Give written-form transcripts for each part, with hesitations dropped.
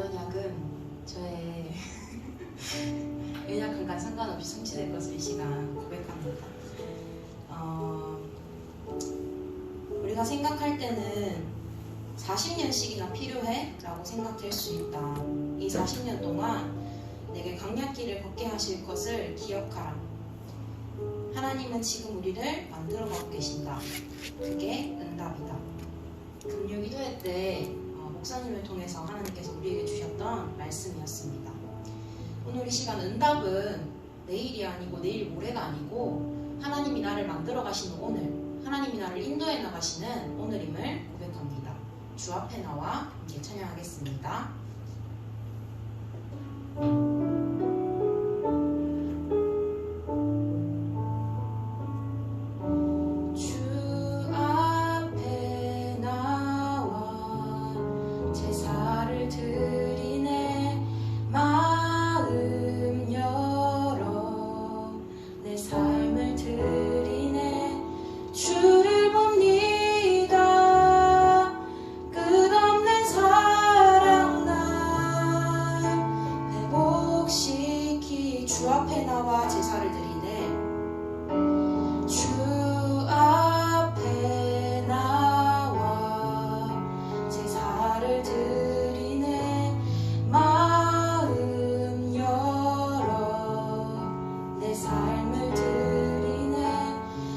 연약은 저의 연약함과 상관없이 성취될 것을 이 시간 고백합니다. 우리가 생각할 때는 40년씩이나 필요해? 라고 생각될 수 있다. 이 40년 동안 내게 강약길을 걷게 하실 것을 기억하라. 하나님은 지금 우리를 만들어가고 계신다. 그게 응답이다. 금요 기도회 때 목사님을 통해서 하나님께서 우리에게 주셨던 말씀이었습니다. 오늘 이 시간 응답은 내일이 아니고 내일 모레가 아니고 하나님이 나를 만들어 가시는 오늘, 하나님이 나를 인도해 나가시는 오늘임을 고백합니다. 주 앞에 나와 함께 찬양하겠습니다.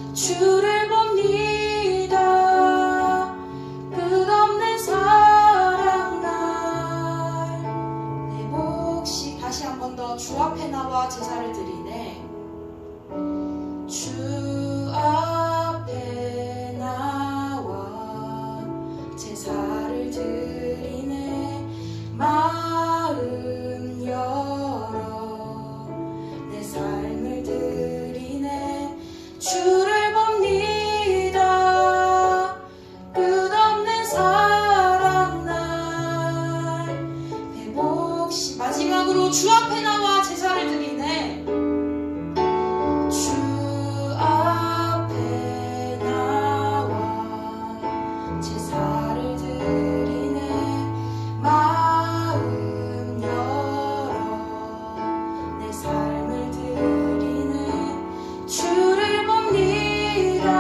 주를 봅니다. 끝없는 사랑 날 내 몫이 다시 한 번 더 주 앞에 나와 제사를 드리네. 주 앞에 나와 제사를 드리네. 마음 열어 내 삶을 드리네. 주를 주 앞에 나와 제사를 드리네. 주 앞에 나와 제사를 드리네. 마음 열어 내 삶을 드리네. 주를 봅니다.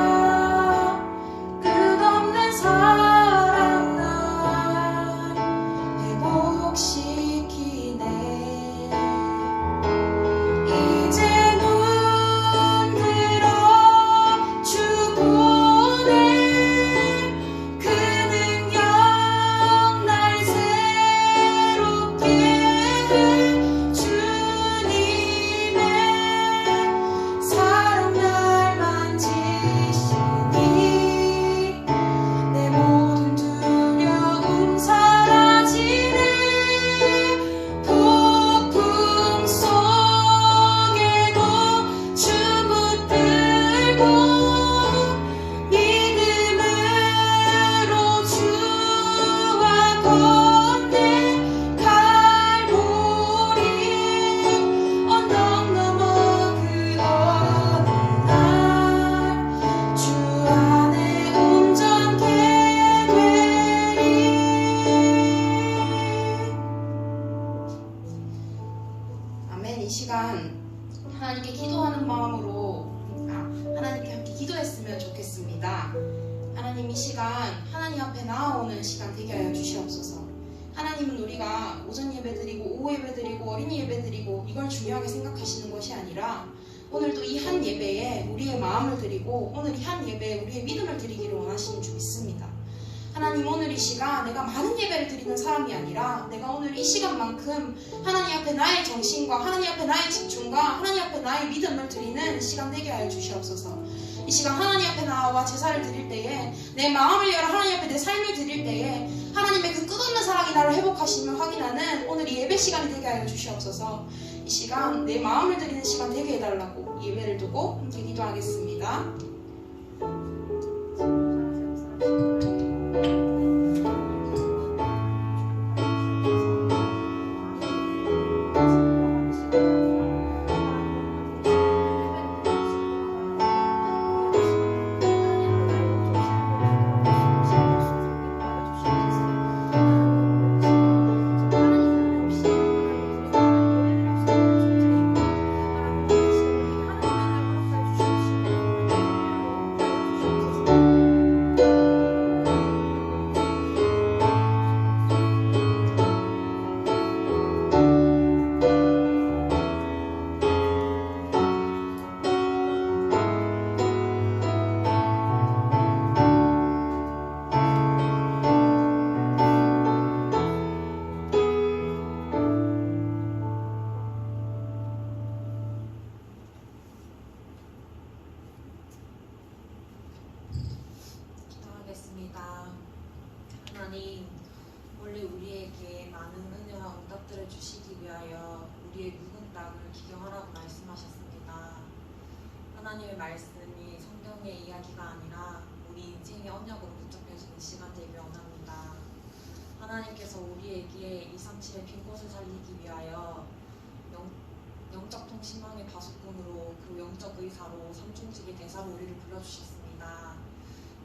끝없는 사랑 날 회복시키네. 이 시간 하나님께 기도하는 마음으로 하나님께 함께 기도했으면 좋겠습니다. 하나님, 이 시간 하나님 앞에 나아오는 시간 되게 하여 주시옵소서. 하나님은 우리가 오전 예배 드리고 오후 예배 드리고 어린이 예배 드리고 이걸 중요하게 생각하시는 것이 아니라 오늘도 이 한 예배에 우리의 마음을 드리고 오늘 이 한 예배에 우리의 믿음을 드리기를 원하시는 줄 믿습니다. 하나님, 오늘 이 시간 내가 많은 예배를 드리는 사람이 아니라 내가 오늘 이 시간만큼 하나님 앞에 나의 정신과 하나님 앞에 나의 집중과 하나님 앞에 나의 믿음을 드리는 시간 되게 하여 주시옵소서. 이 시간 하나님 앞에 나와 제사를 드릴 때에 내 마음을 열어 하나님 앞에 내 삶을 드릴 때에 하나님의 그 끝없는 사랑이 나를 회복하시며 확인하는 오늘 이 예배 시간이 되게 하여 주시옵소서. 이 시간 내 마음을 드리는 시간 되게 해달라고 예배를 두고 함께 기도하겠습니다. 하나님의 말씀이 성경의 이야기가 아니라 우리 인생의 언약으로 붙잡혀지는 시간 되길 원합니다. 하나님께서 우리에게 237의 빈 곳을 살리기 위하여 영적 통신망의 파수꾼으로 그 영적 의사로 삼중직의 대사로 우리를 불러주셨습니다.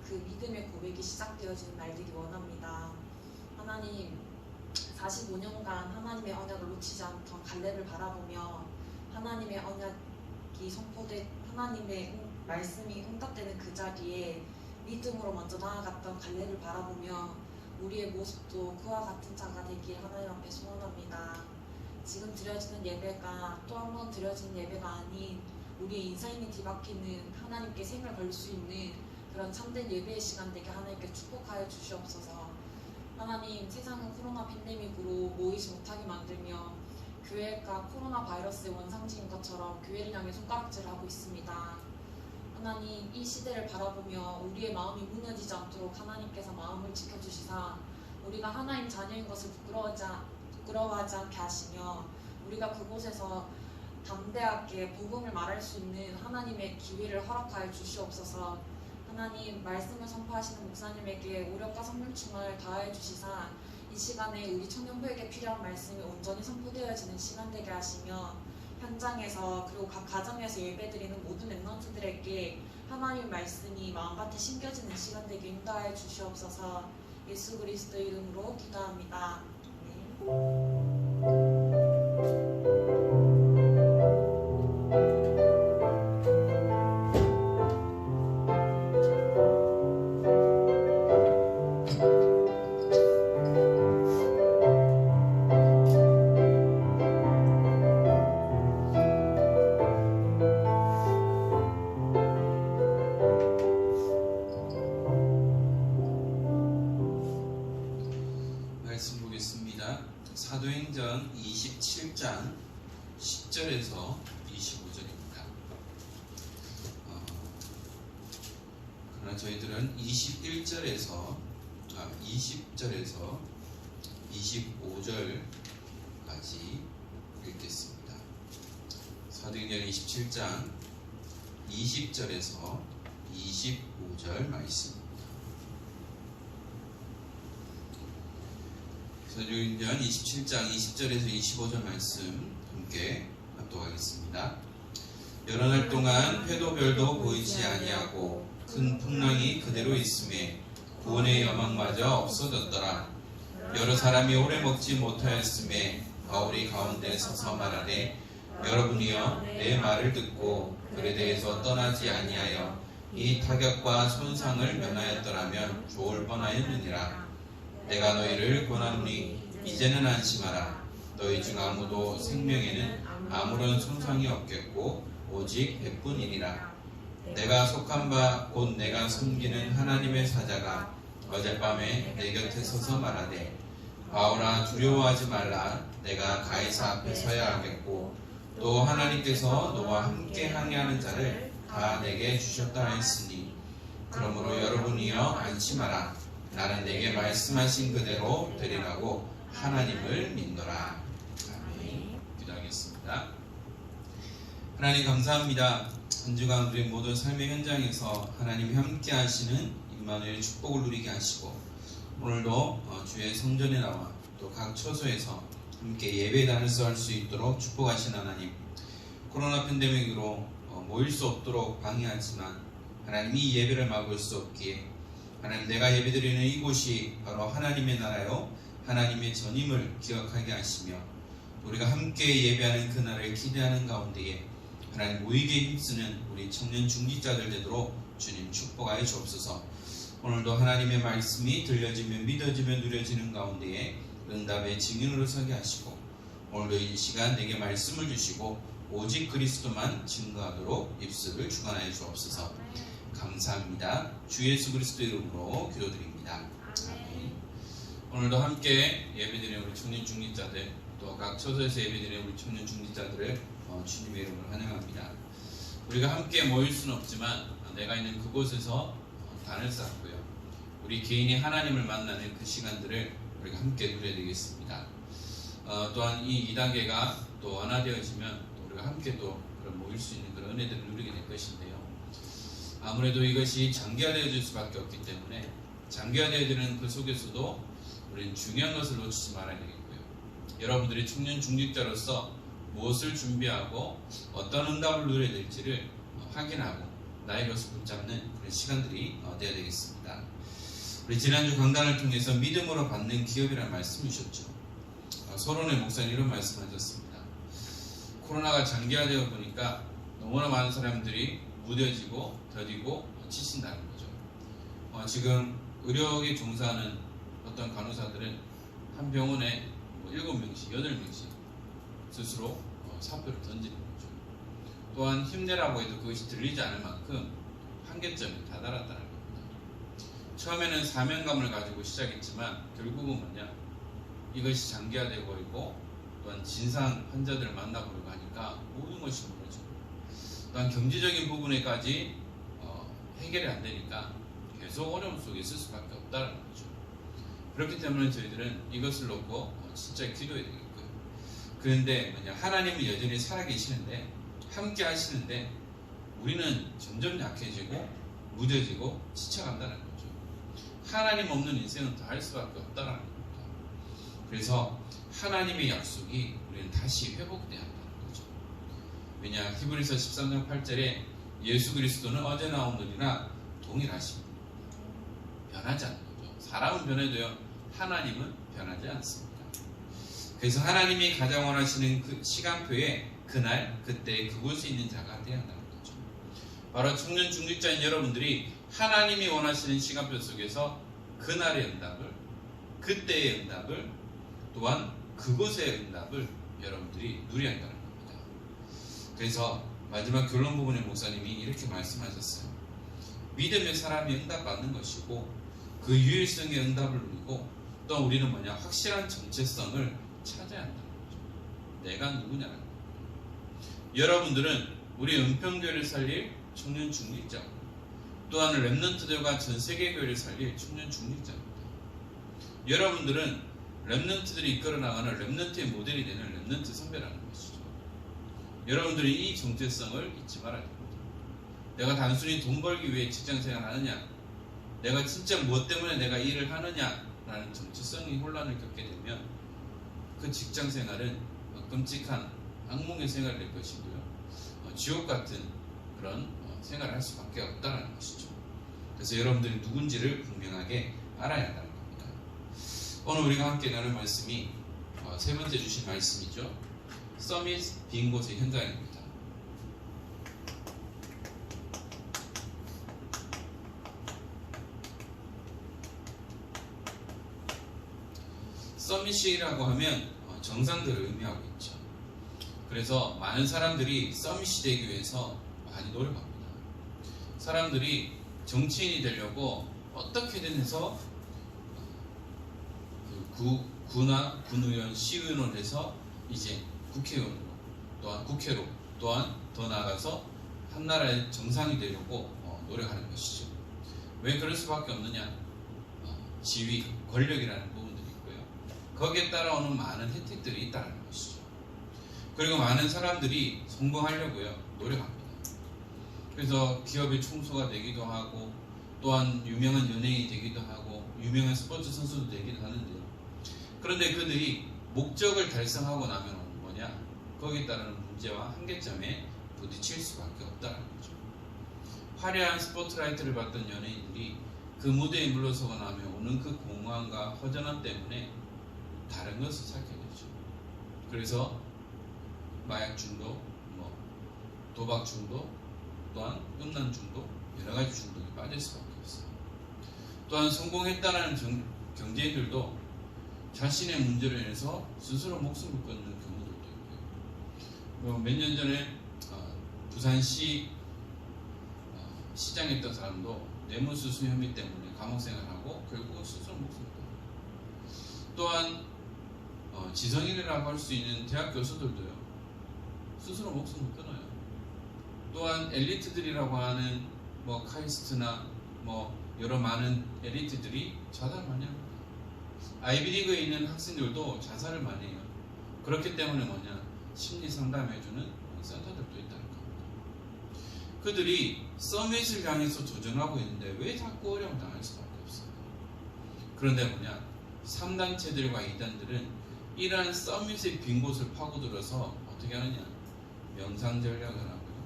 그 믿음의 고백이 시작되어지는 날들이 원합니다. 하나님, 45년간 하나님의 언약을 놓치지 않던 갈렙을 바라보며 하나님의 언약이 선포돼 하나님의 말씀이 응답되는 그 자리에 믿음으로 먼저 나아갔던 갈렙을 바라보며 우리의 모습도 그와 같은 자가 되길 하나님 앞에 소원합니다. 지금 드려지는 예배가 또 한 번 드려지는 예배가 아닌 우리의 인생이 뒤바뀌는 하나님께 생을 걸 수 있는 그런 참된 예배의 시간 되게 하나님께 축복하여 주시옵소서. 하나님, 세상은 코로나 팬데믹으로 모이지 못하게 만들며 교회가 코로나 바이러스의 원상지인 것처럼 교회를 향해 손가락질을 하고 있습니다. 하나님, 이 시대를 바라보며 우리의 마음이 무너지지 않도록 하나님께서 마음을 지켜주시사 우리가 하나님 자녀인 것을 부끄러워하지 않게 하시며 우리가 그곳에서 담대하게 복음을 말할 수 있는 하나님의 기회를 허락하여 주시옵소서. 하나님, 말씀을 선포하시는 목사님에게 오력과 성령충만을 다하여 주시사 이 시간에 우리 청년부에게 필요한 말씀이 온전히 선포되어지는 시간 되게 하시며 현장에서 그리고 각 가정에서 예배드리는 모든 랩런트들에게 하나님의 말씀이 마음밭에 심겨지는 시간 되게 인도하여 주시옵소서. 예수 그리스도 이름으로 기도합니다. 아멘. 말씀 보겠습니다. 사도행전 27장 10절에서 25절입니다. 그러나 저희들은 20절에서 25절까지 읽겠습니다. 사도행전 27장 20절에서 25절 말씀. 사도행전 27장 20절에서 25절 말씀 함께 합독하겠습니다. 여러 날 동안 해도 별도 보이지 아니하고 큰 풍랑이 그대로 있음에 구원의 여망마저 없어졌더라. 여러 사람이 오래 먹지 못하였음에 바울이 가운데 서서 말하되 여러분이여 내 말을 듣고 글에 대해서 떠나지 아니하여 이 타격과 손상을 면하였더라면 좋을 뻔하였느니라. 내가 너희를 권하노니 이제는 안심하라. 너희 중 아무도 생명에는 아무런 손상이 없겠고 오직 백뿐이니라. 내가 속한 바 곧 내가 섬기는 하나님의 사자가 어젯밤에 내 곁에 서서 말하되 바울아 두려워하지 말라. 내가 가이사 앞에 서야 하겠고 또 하나님께서 너와 함께 항해하는 자를 다 내게 주셨다 하였으니 그러므로 여러분이여 안심하라. 나는 내게 말씀하신 그대로 되리라고 하나님을 믿노라. 아멘. 기도하겠습니다. 하나님 감사합니다. 한 주간 우리 모든 삶의 현장에서 하나님이 함께 하시는 임마누엘의 축복을 누리게 하시고 오늘도 주의 성전에 나와 또 각 처소에서 함께 예배 단을서 할 수 있도록 축복하신 하나님. 코로나 팬데믹으로 모일 수 없도록 방해하지만 하나님 이 예배를 막을 수 없기에 하나님 내가 예배드리는 이곳이 바로 하나님의 나라요 하나님의 전임을 기억하게 하시며 우리가 함께 예배하는 그날을 기대하는 가운데에 하나님 모이게 힘쓰는 우리 청년 중직자들 되도록 주님 축복하여 주옵소서. 오늘도 하나님의 말씀이 들려지며 믿어지며 누려지는 가운데에 응답의 증인으로 서게 하시고 오늘도 이 시간 내게 말씀을 주시고 오직 그리스도만 증거하도록 입술을 주관하여 주옵소서. 감사합니다. 주 예수 그리스도 이름으로 기도드립니다. 아멘. 오늘도 함께 예배드리는 우리 청년 중직자들 또 각 처소에서 예배드리는 우리 청년 중직자들을 주님의 이름으로 환영합니다. 우리가 함께 모일 수는 없지만 내가 있는 그곳에서 단을 쌓고요. 우리 개인이 하나님을 만나는 그 시간들을 우리가 함께 누려야 되겠습니다. 또한 이 2단계가 또 완화되어지면 또 우리가 함께 또 그런 모일 수 있는 그런 은혜들을 누리게 될 것인데요. 아무래도 이것이 장기화되어질 수밖에 없기 때문에 장기화되어지는 그 속에서도 우리는 중요한 것을 놓치지 말아야 되겠고요. 여러분들이 청년 중직자로서 무엇을 준비하고 어떤 응답을 누려야 될지를 확인하고 나의 것을 붙잡는 그런 시간들이 되어야 되겠습니다. 우리 지난주 강단을 통해서 믿음으로 받는 기업이라는 말씀을 주셨죠. 서론의 목사님 이런 말씀하셨습니다. 코로나가 장기화되어 보니까 너무나 많은 사람들이 무뎌지고 더디고 지친다는 거죠. 지금 의료에 종사하는 어떤 간호사들은 한 병원에 7명씩, 8명씩 스스로 사표를 던지는 거죠. 또한 힘내라고 해도 그것이 들리지 않을 만큼 한계점에 다다랐다는 겁니다. 처음에는 사명감을 가지고 시작했지만 결국은 뭐냐? 이것이 장기화되고 있고 또한 진상 환자들을 만나보려고 하니까 모든 것이 무너지고 또한 경제적인 부분에까지 해결이 안 되니까 계속 어려움 속에 있을 수밖에 없다는 거죠. 그렇기 때문에 저희들은 이것을 놓고 진짜 기도해야 되겠고요. 그런데 뭐냐? 하나님은 여전히 살아계시는데 함께 하시는데 우리는 점점 약해지고 무뎌지고 지쳐간다는 거죠. 하나님 없는 인생은 더 할 수밖에 없다는 겁니다. 그래서 하나님의 약속이 우리는 다시 회복돼야 한다는 거죠. 왜냐? 히브리서 13장 8절에 예수 그리스도는 어제나 오늘이나 동일하십니다. 변하지 않는 거죠. 사람은 변해도요, 하나님은 변하지 않습니다. 그래서 하나님이 가장 원하시는 그 시간표에 그날, 그때, 그곳에 있는 자가 되어야 한다는 거죠. 바로 청년 중직자인 여러분들이 하나님이 원하시는 시간표 속에서 그날의 응답을, 그때의 응답을, 또한 그곳의 응답을 여러분들이 누려야 한다는 겁니다. 그래서 마지막 결론 부분의 목사님이 이렇게 말씀하셨어요. 믿음의 사람이 응답받는 것이고 그 유일성의 응답을 누리고 또 우리는 뭐냐? 확실한 정체성을 찾아야 한다는 거죠. 내가 누구냐는 거예요. 여러분들은 우리 은평교회를 살릴 청년 중직자고 또한 렘넌트들과 전 세계교회를 살릴 청년 중직자입니다. 여러분들은 렘넌트들이 이끌어나가는 렘넌트의 모델이 되는 렘넌트 선배라는 것이죠. 여러분들이 이 정체성을 잊지 말아야 됩니다. 내가 단순히 돈 벌기 위해 직장생활 하느냐, 내가 진짜 무엇 때문에 내가 일을 하느냐라는 정체성이 혼란을 겪게 되면 그 직장생활은 끔찍한 악몽의 생활이 될 것이고요. 지옥 같은 그런 생활을 할 수밖에 없다는 것이죠. 그래서 여러분들이 누군지를 분명하게 알아야 한다는 겁니다. 오늘 우리가 함께 나눌 말씀이 세 번째 주신 말씀이죠. 서밋 빈 곳의 현장입니다. 서밋이라고 하면 정상들을 의미하고 있죠. 그래서 많은 사람들이 서밋이 되기 위해서 많이 노력합니다. 사람들이 정치인이 되려고 어떻게든 해서 구나 군의원, 시의원을 해서 이제 국회의원으로 또한 국회로 또한 더 나아가서 한 나라의 정상이 되려고 노력하는 것이죠. 왜 그럴 수밖에 없느냐? 지위, 권력이라는 부분들이 있고요. 거기에 따라오는 많은 혜택들이 있다는 것이죠. 그리고 많은 사람들이 성공하려고요 노력합니다. 그래서 기업의 총수가 되기도 하고 또한 유명한 연예인이 되기도 하고 유명한 스포츠 선수도 되기도 하는데요. 그런데 그들이 목적을 달성하고 나면 뭐냐? 거기에 따르는 문제와 한계점에 부딪힐 수밖에 없다는 거죠. 화려한 스포트라이트를 받던 연예인들이 그 무대에 물러서고 나면 오는 그 공허함과 허전함 때문에 다른 것을 찾게 되죠. 그래서 마약 중독, 도박 중독, 또한 음란 중독, 여러 가지 중독에 빠질 수밖에 없어요. 또한 성공했다는 경제인들도 자신의 문제로 인해서 스스로 목숨을 끊는 경우들도 있고요. 몇 년 전에 부산시 시장에 있던 사람도 뇌물수수 혐의 때문에 감옥생활하고 결국은 스스로 목숨을 끊어요. 또한 지성인이라고 할 수 있는 대학 교수들도요 스스로 목숨을 끊어요. 또한 엘리트들이라고 하는 카이스트나 여러 많은 엘리트들이 자살을 많이 합니다. 아이비리그에 있는 학생들도 자살을 많이 해요. 그렇기 때문에 심리 상담해주는 센터들도 있다는 겁니다. 그들이 서밋을 향해서 도전하고 있는데 왜 자꾸 어려움 당할 수밖에 없어요? 그런데 뭐냐? 3단체들과 2단들은 이러한 서밋의 빈 곳을 파고들어서 어떻게 하느냐? 명상 전략을 하고요.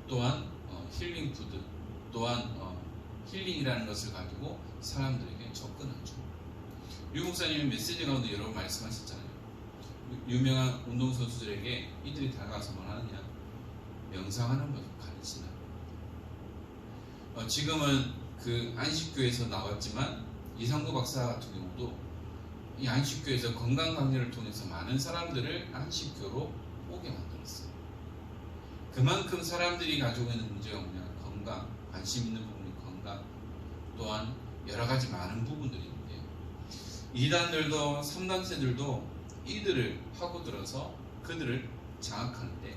또한 힐링 푸드, 또한 힐링이라는 것을 가지고 사람들에게 접근하죠. 유 목사님이 메시지 가운데 여러 번 말씀하셨잖아요. 유명한 운동선수들에게 이들이 다가가서 뭘 하느냐? 명상하는 것을 가르치나. 지금은 그 안식교에서 나왔지만 이상구 박사 같은 경우도 이 안식교에서 건강 강좌를 통해서 많은 사람들을 안식교로 오게 만들었어요. 그만큼 사람들이 가지고 있는 문제가 뭐냐? 건강, 관심 있는 부분이 건강, 또한 여러 가지 많은 부분들이 있는데요. 2단들도 3단체들도 이들을 파고들어서 그들을 장악하는데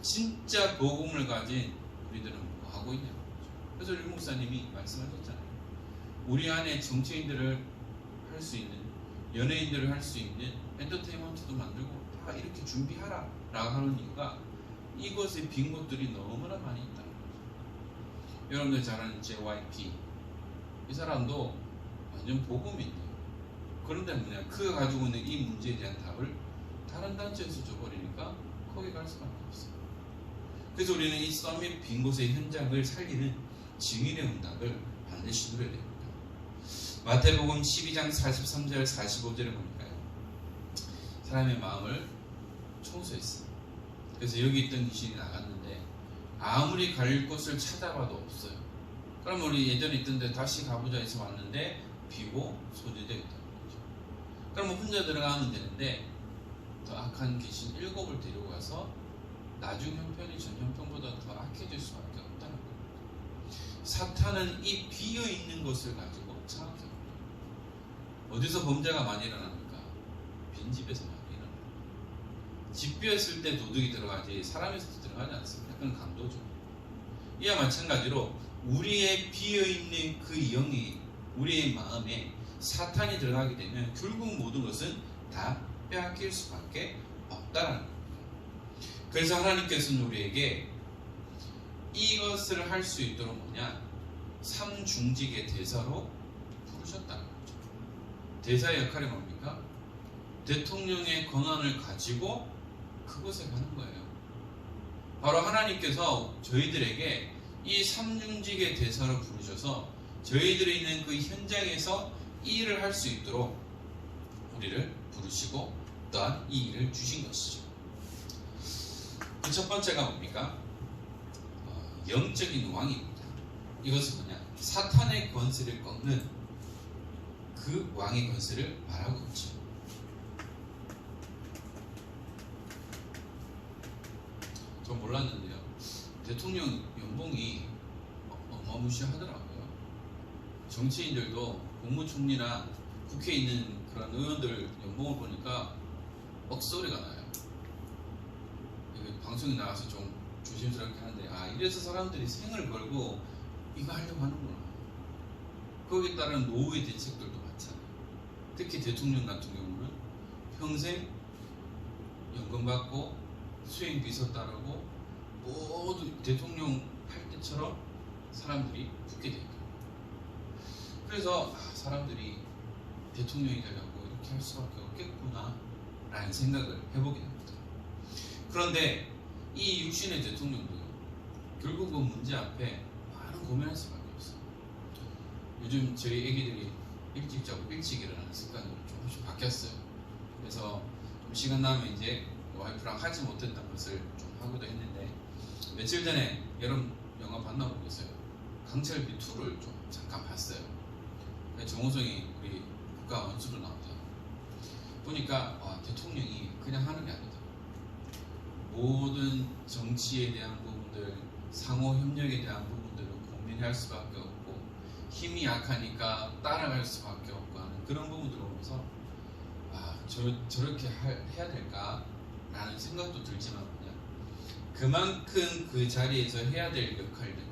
진짜 복음을 가진 우리들은 뭐 하고 있냐? 그래서 유 목사님이 말씀하셨잖아요. 우리 안에 정치인들을 할 수 있는, 연예인들을 할 수 있는 엔터테인먼트도 만들고 다 이렇게 준비하라 라고 하는 이유가 이곳에 빈 곳들이 너무나 많이 있다는 거죠. 여러분들 잘 아는 JYP, 이 사람도 완전 복음인데요. 그런데 뭐냐, 그가 가지고 있는 이 문제에 대한 답을 다른 단체에서 줘버리니까 거기 갈 수밖에 없어요. 그래서 우리는 이 서밋 빈 곳의 현장을 살리는 증인의 응답을 반드시 누려야 됩니다. 마태복음 12장 43절 45절에 보니까요, 사람의 마음을 청소했어요. 그래서 여기 있던 귀신이 나갔는데 아무리 갈 곳을 찾아봐도 없어요. 그럼 우리 예전에 있던 데 다시 가보자 해서 왔는데 비고 소재되어 있다는 거죠. 그럼 혼자 들어가면 되는데 더 악한 귀신 7을 데리고 가서 나중 형편이 전 형편보다 더 악해질 수밖에 없다는 겁니다. 사탄은 이 비어있는 것을 가지고 장악합니다. 어디서 범죄가 많이 일어납니까? 빈집에서 많이 일어납니다. 집 비었을 때 도둑이 들어가지 사람에서 들어가지 않습니다. 그건 강도죠. 이와 마찬가지로 우리의 비어있는 그 영이 우리의 마음에 사탄이 들어가게 되면 결국 모든 것은 다 빼앗길 수밖에 없다는 겁니다. 그래서 하나님께서는 우리에게 이것을 할 수 있도록 뭐냐? 삼중직의 대사로 부르셨다는 거죠. 대사의 역할이 뭡니까? 대통령의 권한을 가지고 그곳에 가는 거예요. 바로 하나님께서 저희들에게 이 삼중직의 대사로 부르셔서 저희들이 있는 그 현장에서 이 일을 할 수 있도록 우리를 부르시고 또한 이 일을 주신 것이죠. 그 첫 번째가 뭡니까? 영적인 왕입니다. 이것은 뭐냐? 사탄의 권세를 꺾는 그 왕의 권세를 말하고 있죠. 전 몰랐는데요, 대통령 연봉이 어마무시하더라고요. 정치인들도 국무총리나 국회에 있는 그런 의원들 연봉을 보니까 억소리가 나요. 방송에 나가서 좀 조심스럽게 하는데, 이래서 사람들이 생을 걸고 이거 하려고 하는구나. 거기에 따른 노후의 대책들도 많잖아요. 특히 대통령 같은 경우는 평생 연금 받고 수행 비서 따르고 모두 대통령 할 때처럼 사람들이 붙게 되니까. 그래서 사람들이 대통령이 되려고 이렇게 할 수밖에 없겠구나 라는 생각을 해보게 됩니다. 그런데 이 육신의 대통령도요, 결국 그 문제 앞에 많은 고민할 수밖에 없어요. 요즘 저희 애기들이 일찍 자고 일찍 일어나는 습관으로 조금씩 바뀌었어요. 그래서 좀 시간 나면 이제 와이프랑 하지 못했던 것을 좀 하고도 했는데, 며칠 전에 여러분 영화 봤나 모르겠어요. 강철비 2를 좀 잠깐 봤어요. 정호성이 우리 국가 원수로 나오잖아요. 보니까 대통령이 그냥 하는 게 아니다. 모든 정치에 대한 부분들, 상호 협력에 대한 부분들을 고민할 수밖에 없고, 힘이 약하니까 따라갈 수밖에 없고 하는 그런 부분들을 보면서 저렇게 해야 될까? 라는 생각도 들지만 그냥 그만큼 그 자리에서 해야 될 역할들,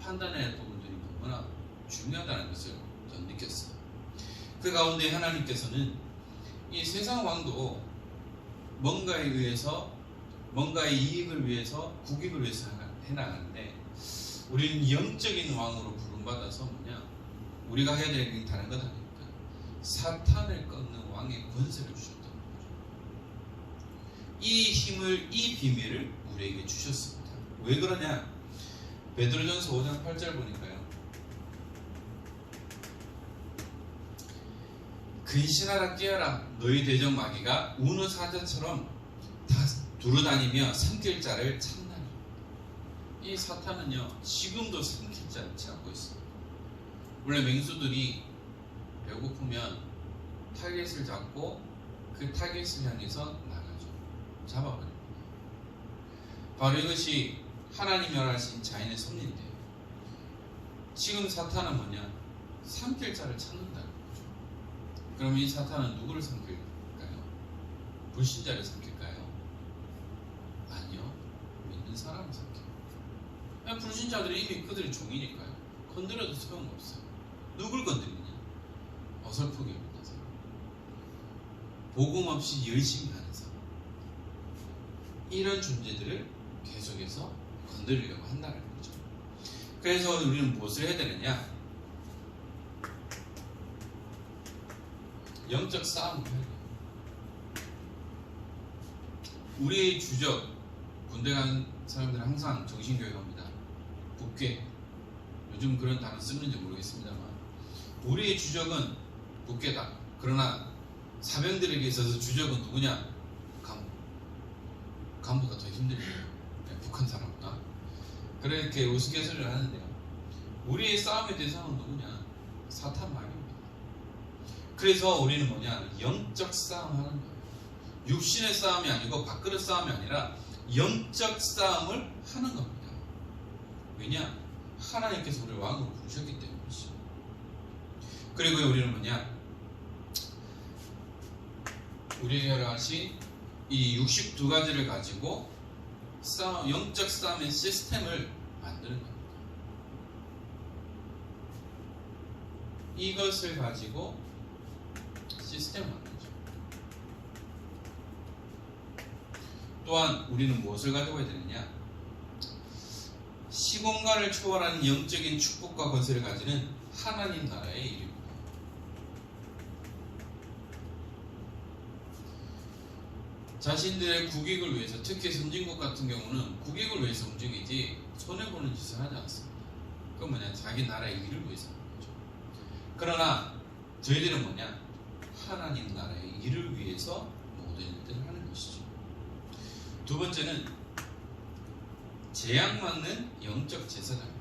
판단해야 할 부분들이 너무나 중요하다는 것을 전 느꼈어요. 그 가운데 하나님께서는 이 세상 왕도 뭔가에 의해서 뭔가의 이익을 위해서, 국익을 위해서 해나가는데, 우리는 영적인 왕으로 부름받아서 뭐냐? 우리가 해야 될 게 다른 것 아닙니까? 사탄을 꺾는 왕의 권세를 주셨다는 거죠. 이 힘을, 이 비밀을 우리에게 주셨습니다. 왜 그러냐? 베드로전서 5장 8절 보니까요. 근신하라 깨어라, 너희 대적 마귀가 우는 사자처럼 다 두루다니며 삼킬 자를 찾나니. 이 사탄은요, 지금도 삼킬 자를 찾고 있습니다. 원래 맹수들이 배고프면 타겟을 잡고 그 타겟을 향해서 나가죠. 잡아버립니다. 바로 이것이 하나님이 허락하신 자연의 섭리인데요. 지금 사탄은 뭐냐? 삼킬 자를 찾는다는 거죠. 그럼 이 사탄은 누구를 삼킬까요? 불신자를 삼킬까요? 아니요. 믿는 사람을 삼켜요. 불신자들이 이미 그들의 종이니까요. 건드려도 소용없어요. 누굴 건드리느냐? 어설프게 믿는 사람, 복음 없이 열심히 하는 사람, 이런 존재들을 계속해서 건드리려고 한다는 거죠. 그래서 우리는 무엇을 해야 되느냐? 영적 싸움을 해야 돼요. 우리의 주적, 군대 간 사람들은 항상 정신교육 합니다. 북괴. 요즘 그런 단어 쓰는지 모르겠습니다만, 우리의 주적은 북괴다. 그러나 사병들에게 있어서 주적은 누구냐? 간부. 간부가 더 힘들어요. 북한 사람보다. 그렇게 우스갯소리를 하는데요. 우리의 싸움의 대상은 누구냐? 사탄 마귀입니다. 그래서 우리는 뭐냐? 영적 싸움을 하는 거예요. 육신의 싸움이 아니고 밥그릇 싸움이 아니라 영적 싸움을 하는 겁니다. 왜냐? 하나님께서 우리를 왕으로 부르셨기 때문이죠. 그리고 우리는 뭐냐? 우리에게 허락하신 이 62가지를 가지고 영적 싸움의 시스템을 만드는 겁니다. 이것을 가지고 시스템을 만들죠. 또한 우리는 무엇을 가져가야 되느냐? 시공간을 초월하는 영적인 축복과 권세를 가지는 하나님 나라의 일입니다. 자신들의 국익을 위해서, 특히 선진국 같은 경우는 국익을 위해서 움직이지 손해보는 짓을 하지 않습니다. 그건 뭐냐? 자기 나라의 일을 위해서 하는 거죠. 그러나 저희들은 뭐냐? 하나님 나라의 일을 위해서 모든 일들을 하는 것이죠. 두 번째는 재앙맞는 영적 제사장입니다.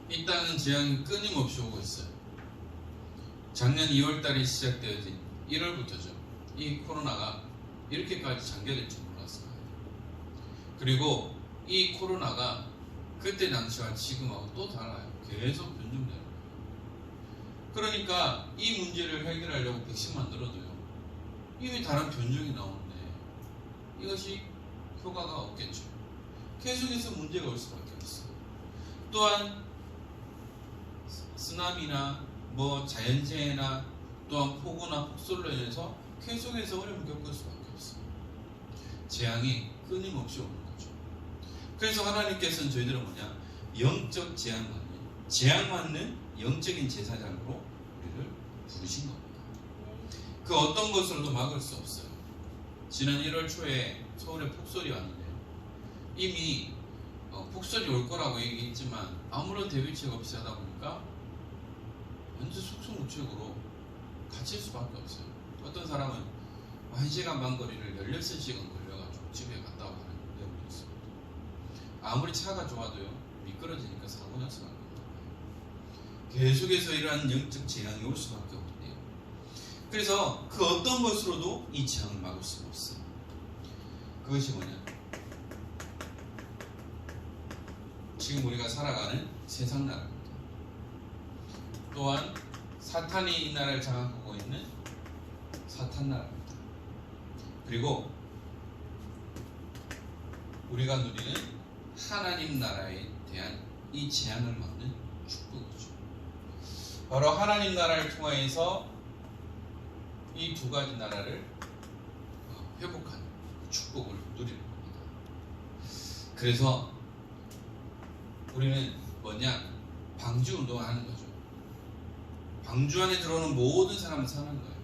이 땅은 재앙이 끊임없이 오고 있어요. 작년 2월달에 시작되어진 1월부터죠. 이 코로나가 이렇게까지 장기화될 줄 몰랐어요. 그리고 이 코로나가 그때 당시와 지금하고 또 달라요. 계속 변종되는 거예요. 그러니까 이 문제를 해결하려고 백신 만들어도요, 이미 다른 변종이 나오는데 이것이 효과가 없겠죠. 계속해서 문제가 올 수밖에 없어요. 또한 쓰나미나 자연재해나 또한 폭우나 폭설로 인해서 계속해서 어려움을 겪을 수밖에 없어요. 재앙이 끊임없이 오는 거죠. 그래서 하나님께서는 저희들은 뭐냐? 영적 재앙맞는 영적인 제사장으로 우리를 부르신 겁니다. 그 어떤 것으로도 막을 수 없어요. 지난 1월 초에 서울에 폭설이 왔는데요. 이미 폭설이 올 거라고 얘기했지만 아무런 대비책 없이 하다 보니까 완전 속수무책으로 갇힐 수밖에 없어요. 어떤 사람은 1시간 반 거리를 16시간 걸려가지고 집에 갔다 오는 내용도 있습니다. 아무리 차가 좋아도요, 미끄러지니까 사고 날 수밖에 없는 거예요. 계속해서 이러한 영적 재앙이 올 수밖에 없는데요. 그래서 그 어떤 것으로도 이 재앙을 막을 수가 없어요. 그것이 뭐냐? 지금 우리가 살아가는 세상 나라입니다. 또한 사탄이 이 나라를 장악하고 있는 사탄 나라입니다. 그리고 우리가 누리는 하나님 나라에 대한 이 재앙을 막는 축복이죠. 바로 하나님 나라를 통하여서 이 두 가지 나라를 회복하는 축복을 누리는 겁니다. 그래서 우리는 뭐냐? 방주 운동하는 거죠. 방주 안에 들어오는 모든 사람을 사는 거예요.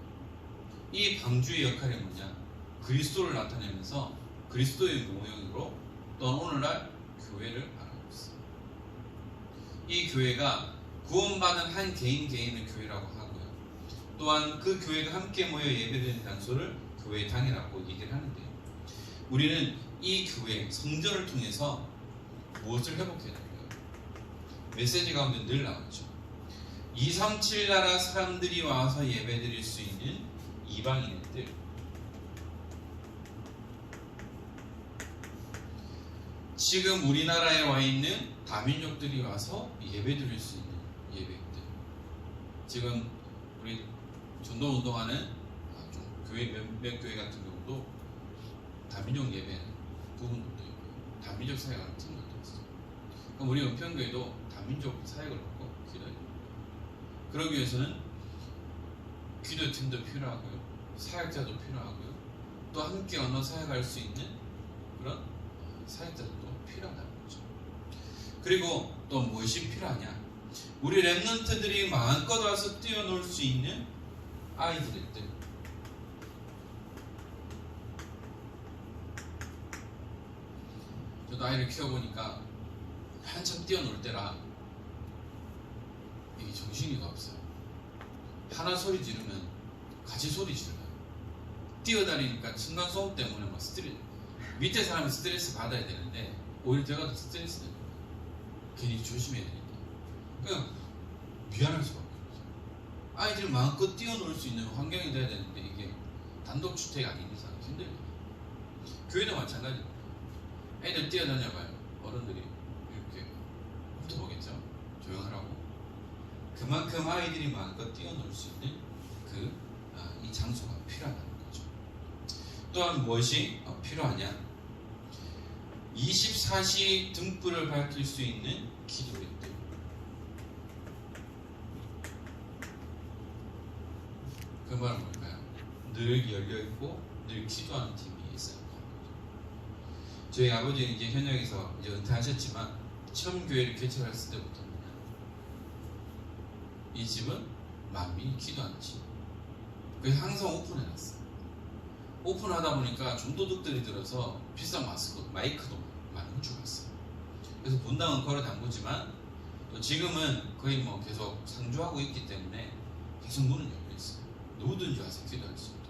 이 방주의 역할이 뭐냐? 그리스도를 나타내면서 그리스도의 모형으로 또 오늘날 교회를 말하고 있어요. 이 교회가 구원받은 한 개인을 교회라고 하고요. 또한 그 교회가 함께 모여 예배드리는 장소를 교회의 당이라고 얘기를 하는데요. 우리는 이 교회 성전을 통해서 무엇을 회복해야 될까요? 메시지 가운데 늘 나오죠. 237 나라 사람들이 와서 예배드릴 수 있는 이방인들, 지금 우리나라에 와 있는 다민족들이 와서 예배드릴 수 있는 예배들. 지금 우리 전도운동하는 좀 교회 몇몇 교회 같은 경우도 다민족 예배 부분도 있고 다민족 사역 같은 것도 있어요. 그럼 우리 은평교회도 다민족 사역을 하고 기도해요. 그러기 위해서는 기도팀도 필요하고요, 사역자도 필요하고요, 또 함께 언어 사역할 수 있는 그런 사역자들도 필요하다는 거죠. 그리고 또 무엇이 필요하냐? 우리 랩런트들이 마음껏 와서 뛰어놀 수 있는 아이들들. 저도 아이를 키워보니까 한참 뛰어놀 때라 이게 정신이가 없어요. 하나 소리 지르면 같이 소리 지르면 뛰어다니니까 층간소음 때문에 막 스트레스, 밑에 사람이 스트레스 받아야 되는데 오히려 제가 더 스트레스 되는 거예요. 괜히 조심해야 되니까. 그냥 미안할 수밖에 없어요. 아이들 마음껏 뛰어놀 수 있는 환경이 돼야 되는데 이게 단독주택 아닌 이상 힘들거든요. 교회도 마찬가지입니다. 애들 뛰어다녀봐요. 어른들이 이렇게 훑어보겠죠. 조용하라고. 그만큼 아이들이 마음껏 뛰어놀 수 있는 이 장소가 필요하다는 거죠. 또한 무엇이 필요하냐? 24시 등불을 밝힐 수 있는 기도회들. 그 말은 뭘까요? 늘 열려있고 늘 기도하는 팀이 있어야 하는 거죠. 저희 아버지는 이제 현역에서 이제 은퇴하셨지만 처음 교회를 개척했을 때부터 이 집은 만민이 기도하는 집. 그래서 항상 오픈해놨어요. 오픈하다 보니까 중도둑들이 들어서 비싼 마이크도 많이 훔쳐갔어요. 그래서 분당은 걸어 담그지만 또 지금은 거의 뭐 계속 상주하고 있기 때문에 계속 문은 열려 있어요. 누구든지 와서 기도할 수 있도록.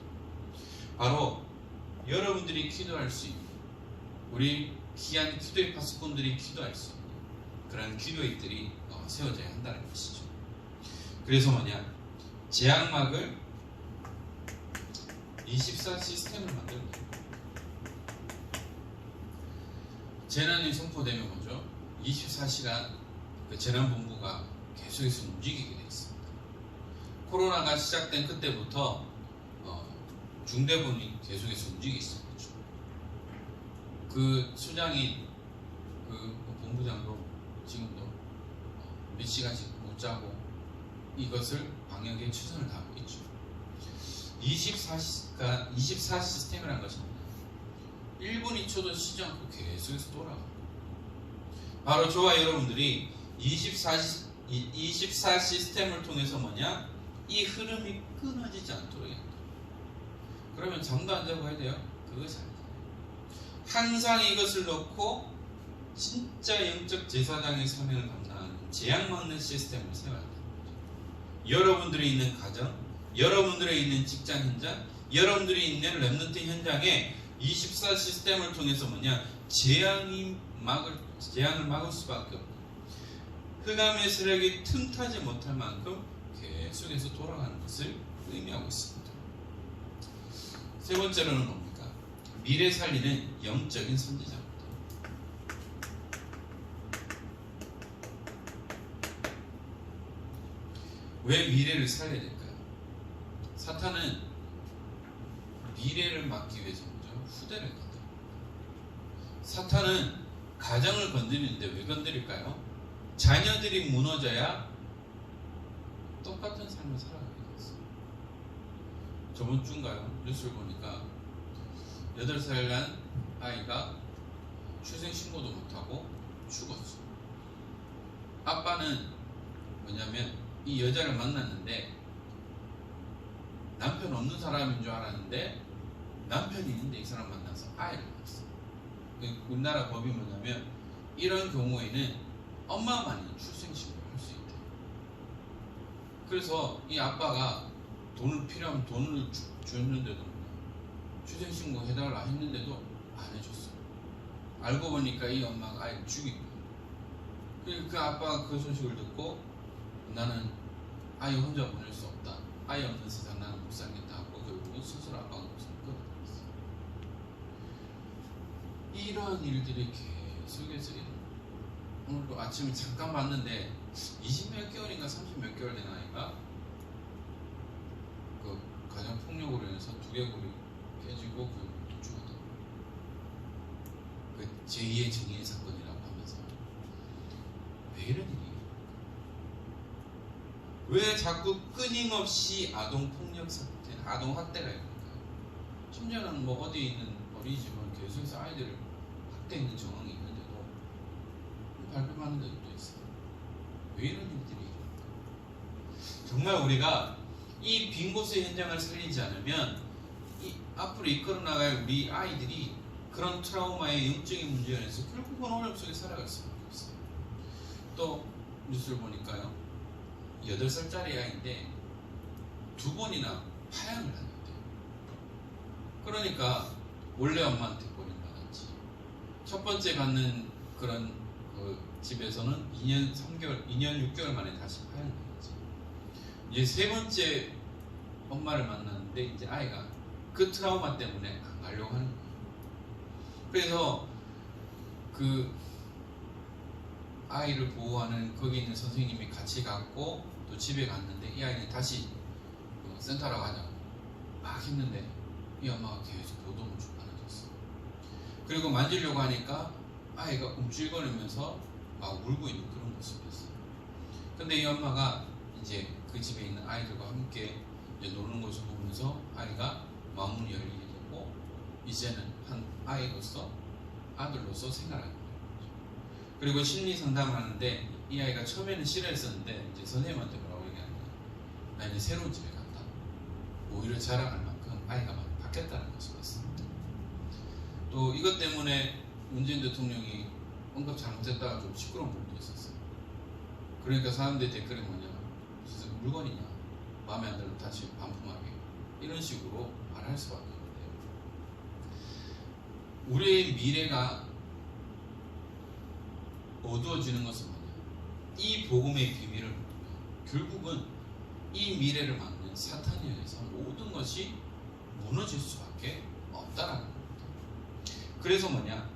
바로 여러분들이 기도할 수 있는, 우리 귀한 기도의 파수꾼들이 기도할 수 있는 그런 기도회들이 세워져야 한다는 것이죠. 그래서 뭐냐? 제약막을 24 시스템을 만들면 돼요. 재난이 선포되면 뭐죠? 24시간 그 재난본부가 계속해서 움직이게 되어 있습니다. 코로나가 시작된 그때부터 중대본이 계속해서 움직이기 시작했죠. 그 수장인 그 본부장도 지금도 몇 시간씩 못 자고 이것을 방역에 최선을 다하고 있죠. 24 시스템이라는 것입니다. 1분 2초도 쉬지 않고 계속해서 돌아갑니다. 바로 저와 여러분들이 24 시스템을 통해서 뭐냐? 이 흐름이 끊어지지 않도록 해야 합니다. 그러면 잠도 안 자고 해야 돼요? 그것이 아니에요. 항상 이것을 놓고 진짜 영적 제사장의 사명을 감당하는 재앙 막는 시스템을 세워야 돼요. 여러분들이 있는 가정, 여러분들이 있는 직장 현장, 여러분들이 있는 랩런트 현장에 24 시스템을 통해서 뭐냐? 재앙을 막을 수밖에 없는, 흑암의 세력이 틈타지 못할 만큼 계속해서 돌아가는 것을 의미하고 있습니다. 세 번째로는 뭡니까? 미래 살리는 영적인 선지자입니다. 왜 미래를 살려야 될까요? 사탄은 미래를 막기 위해서 뭐죠? 후대를 건드립니다. 사탄은 가정을 건드리는데 왜 건드릴까요? 자녀들이 무너져야 똑같은 삶을 살아가게 되었어요. 저번 주인가요? 뉴스를 보니까 8살 난 아이가 출생신고도 못하고 죽었어. 아빠는 뭐냐면 이 여자를 만났는데 남편 없는 사람인 줄 알았는데 남편이 있는데 이 사람 만나서 아이를 낳았어. 우리나라 법이 뭐냐면 이런 경우에는 엄마만이 출생신고를 할 수 있대. 그래서 이 아빠가 돈을 필요하면 돈을 줬는데도 출생신고 해달라 했는데도 안 해줬어. 알고 보니까 이 엄마가 아이를 죽인 거야. 그리고 그 아빠가 그 소식을 듣고 나는 아이 혼자 보낼 수 없다. 아이 없는 세상 나는 못 살겠다 하고 결국은 스스로 아빠가 목숨을 끊어버렸어. 이런 일들이 계속해서 오늘도 아침에 잠깐 봤는데 20몇 개월인가 30몇 개월 된 아이가 그 가정폭력으로 인해서 두개골이 깨지고 그 죽었다. 그 제2의 정의의 사건이라고 하면서 왜 이런 일이? 왜 자꾸 끊임없이 아동폭력 사건, 아동학대가 있는가요? 심지어는 뭐 어디에 있는 어린이집은 계속해서 아이들을 학대하는 정황이 있는데도 발표하는 데도 또 있어요. 왜 이런 일들이 일어날까? 정말 우리가 이 빈 곳의 현장을 살리지 않으면 앞으로 이끌어 나갈 우리 아이들이 그런 트라우마의 영적인 문제에 의해서 결국은 어려움 속에 살아갈 수밖에 없어요. 또 뉴스를 보니까요, 8살짜리 아이인데 2번이나 파양을 하는데, 그러니까 원래 엄마한테 버림받았지. 첫 번째 갖는 그런 그 집에서는 2년 6개월 만에 다시 파양되었지. 이제 세 번째 엄마를 만났는데 이제 아이가 그 트라우마 때문에 안 가려고 하는 거예요. 그래서 그 아이를 보호하는 거기 있는 선생님이 같이 갔고 또 집에 갔는데 이 아이는 다시 센터로 가자고 막 했는데 이 엄마가 계속 보도문 주판해줬어. 그리고 만지려고 하니까 아이가 움찔거리면서 막 울고 있는 그런 모습이었어요. 근데 이 엄마가 이제 그 집에 있는 아이들과 함께 이제 노는 것을 보면서 아이가 마음을 열리게 되고 이제는 한 아이로서 아들로서 생활하는 거예요. 그리고 심리 상담을 하는데 이 아이가 처음에는 싫어했었는데 이제 선생님한테 뭐라고 얘기하냐, 나 이제 새로운 집에 간다. 오히려 자랑할 만큼 아이가 많이 바뀌었다는 것을 봤습니다. 또 이것 때문에 문재인 대통령이 언급 잘못했다가 좀 시끄러운 부분도 있었어요. 그러니까 사람들의 댓글이 뭐냐, 무슨 물건이냐, 마음에 안 들면 다시 반품하게, 이런 식으로 말할 수밖에 없는데요. 우리의 미래가 어두워지는 것은 뭐냐, 이 복음의 비밀을 모르면 결국은 이 미래를 막는 사탄에 의해서 모든 것이 무너질 수밖에 없다라는 겁니다. 그래서 뭐냐,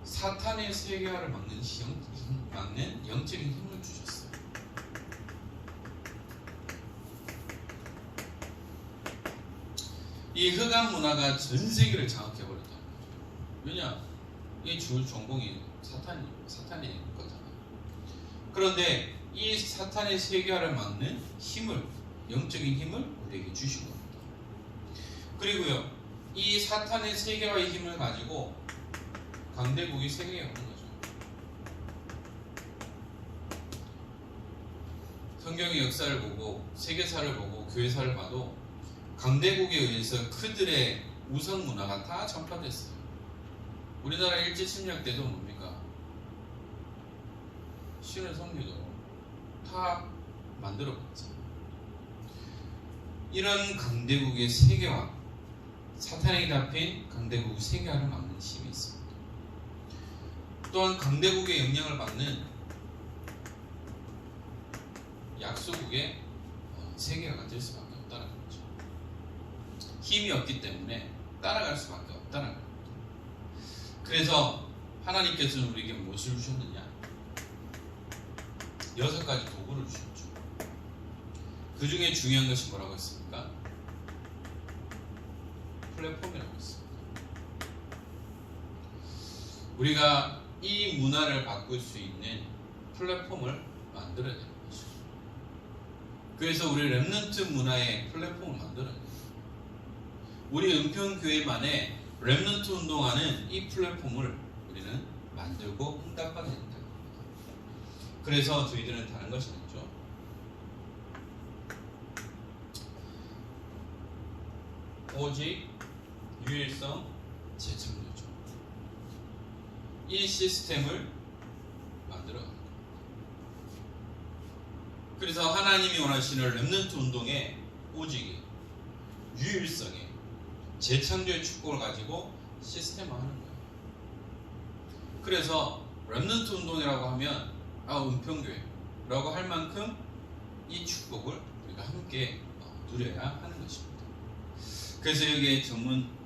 사탄의 세계화를 막는 영적인 힘을 주셨어요. 이 흑암 문화가 전 세계를 장악해버렸다는 거죠. 왜냐? 이 주 전공이 사탄이 거잖아요. 그런데 이 사탄의 세계화를 막는 힘을, 영적인 힘을 우리에게 주신 겁니다. 그리고요, 이 사탄의 세계화의 힘을 가지고 강대국이 세계에 오는 거죠. 성경의 역사를 보고 세계사를 보고 교회사를 봐도 강대국에 의해서 그들의 우상 문화가 다 전파됐어요. 우리나라 일제 침략 때도 뭡니까? 신을 섬기도록 다 만들어봤죠. 이런 강대국의 세계화, 사탄에게 잡힌 강대국 세계화를 막는 힘이 있습니다. 또한 강대국의 영향을 받는 약소국의 세계화가 될 수밖에 없다는 거죠. 힘이 없기 때문에 따라갈 수밖에 없다는 겁니다. 그래서 하나님께서는 우리에게 무엇을 주셨느냐? 6가지 도구를 주셨죠. 그 중에 중요한 것이 뭐라고 했습니까? 플랫폼이라고 했습니다. 우리가 이 문화를 바꿀 수 있는 플랫폼을 만들어야 되는 것이죠. 그래서 우리 렘넌트 문화의 플랫폼을 만들어야 돼요. 우리 은평교회만의 렘넌트 운동하는 이 플랫폼을 우리는 만들고 응답하게 된다. 그래서 저희들은 다른 것이 아니죠. 오직 유일성 재창조죠. 이 시스템을 만들어가는 거예요. 그래서 하나님이 원하시는 렘넌트 운동의 오직이 유일성의 재창조의 축복을 가지고 시스템화하는 거예요. 그래서 렘넌트 운동이라고 하면 은평교회라고 할 만큼 이 축복을 우리가 함께 누려야 하는 것입니다. 그래서 여기에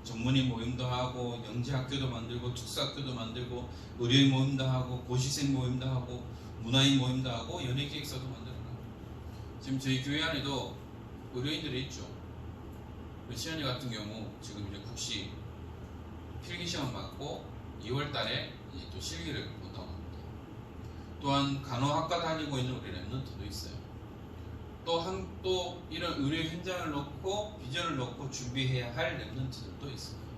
전문의 모임도 하고 영재학교도 만들고 특수학교도 만들고 의료인 모임도 하고 고시생 모임도 하고 문화인 모임도 하고 연예기획사도 만들어요. 지금 저희 교회 안에도 의료인들이 있죠. 시연이 같은 경우 지금 이제 국시 필기시험 받고 2월 달에 이제 또 실기를 본다고 합니다. 또한 간호학과 다니고 있는 우리 랩런트도 있어요. 또 이런 의료 현장을 놓고 비전을 놓고 준비해야 할 랩런트들도 있습니다.